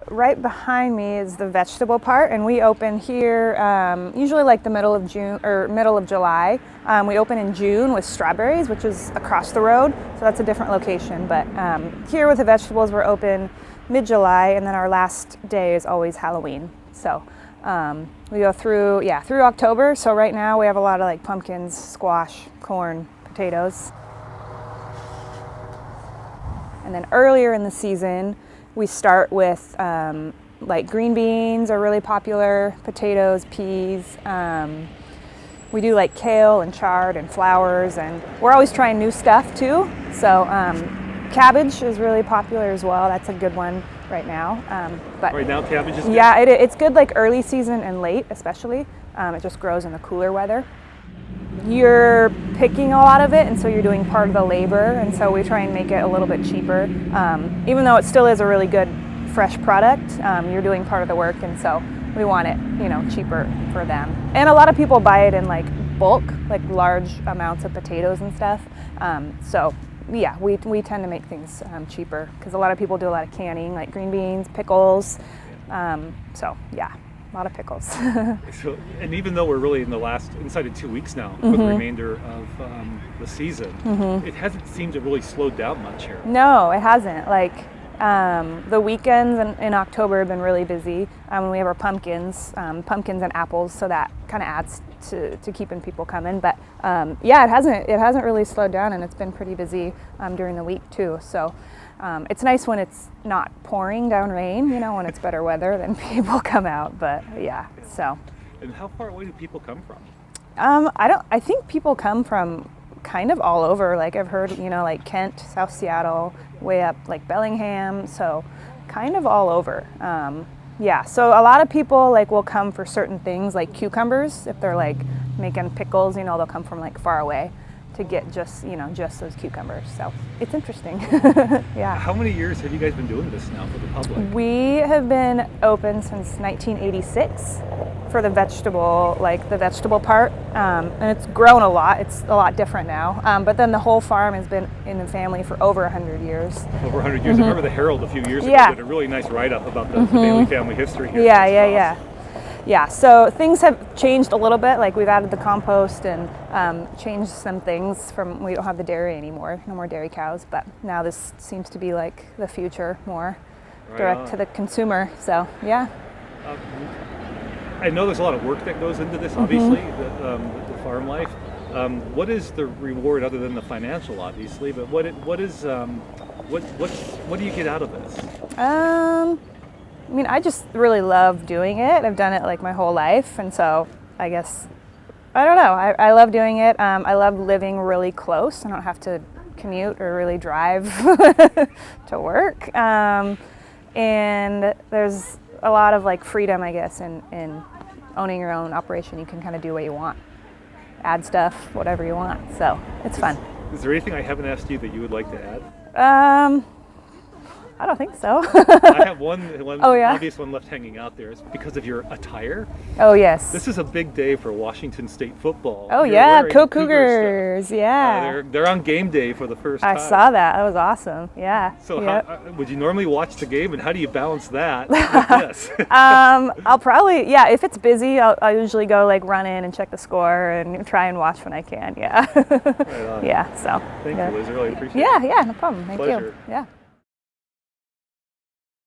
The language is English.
right behind me is the vegetable part, and we open here usually like the middle of June or middle of July. We open in June with strawberries, which is across the road, so that's a different location. But here with the vegetables, we're open mid-July, and then our last day is always Halloween. So we go through October. So right now we have a lot of like pumpkins, squash, corn, potatoes. And then earlier in the season, we start with like green beans are really popular, potatoes, peas. We do like kale and chard and flowers, and we're always trying new stuff too. So cabbage is really popular as well. That's a good one right now. But right now, cabbage is good? Yeah, it's good like early season and late especially. It just grows in the cooler weather. You're picking a lot of it, and so you're doing part of the labor, and so we try and make it a little bit cheaper. Even though it still is a really good fresh product, you're doing part of the work, and so we want it, cheaper for them. And a lot of people buy it in like bulk, like large amounts of potatoes and stuff. So yeah, we tend to make things cheaper because a lot of people do a lot of canning, like green beans, pickles. So yeah. A lot of pickles. So, and even though we're really inside of 2 weeks now for the remainder of the season, it hasn't seemed to really slow down much here. No, it hasn't. Like the weekends in October have been really busy when we have our pumpkins and apples, so that kind of adds to keeping people coming. But yeah, it hasn't really slowed down, and it's been pretty busy during the week too. So. It's nice when it's not pouring down rain, when it's better weather, then people come out, but yeah, so. And how far away do people come from? I think people come from kind of all over. Like I've heard, like Kent, South Seattle, way up like Bellingham, so kind of all over. Yeah, so a lot of people like will come for certain things like cucumbers. If they're like making pickles, they'll come from like far away to get just those cucumbers. So it's interesting. Yeah. How many years have you guys been doing this now for the public? We have been open since 1986 for the vegetable part. And it's grown a lot. It's a lot different now. But then the whole farm has been in the family for over 100 years. Over 100 years. I remember the Herald a few years ago did a really nice write-up about the Bailey family history here. Yeah, so things have changed a little bit. Like we've added the compost and changed some things we don't have the dairy anymore, no more dairy cows, but now this seems to be like the future, more direct to the consumer, so yeah. I know there's a lot of work that goes into this, obviously, the farm life. What is the reward other than the financial, obviously, but what do you get out of this? I mean, I just really love doing it. I've done it like my whole life, and so I guess, I don't know, I love doing it. I love living really close. I don't have to commute or really drive to work. And there's a lot of like freedom, I guess, in owning your own operation. You can kind of do what you want, add stuff, whatever you want, so it's fun. Is there anything I haven't asked you that you would like to add? I don't think so. I have one obvious one left hanging out there. It's because of your attire. Oh, yes. This is a big day for Washington State football. Oh, yeah, Cougars, yeah. They're on game day for the first time. I saw that. That was awesome, yeah. So how, would you normally watch the game, and how do you balance that with this? I'll probably, if it's busy, I'll usually go like run in and check the score and try and watch when I can, yeah. Right on. Yeah, so. Thank you, Liz. I really appreciate it. Yeah, no problem. Thank Pleasure. you. Yeah.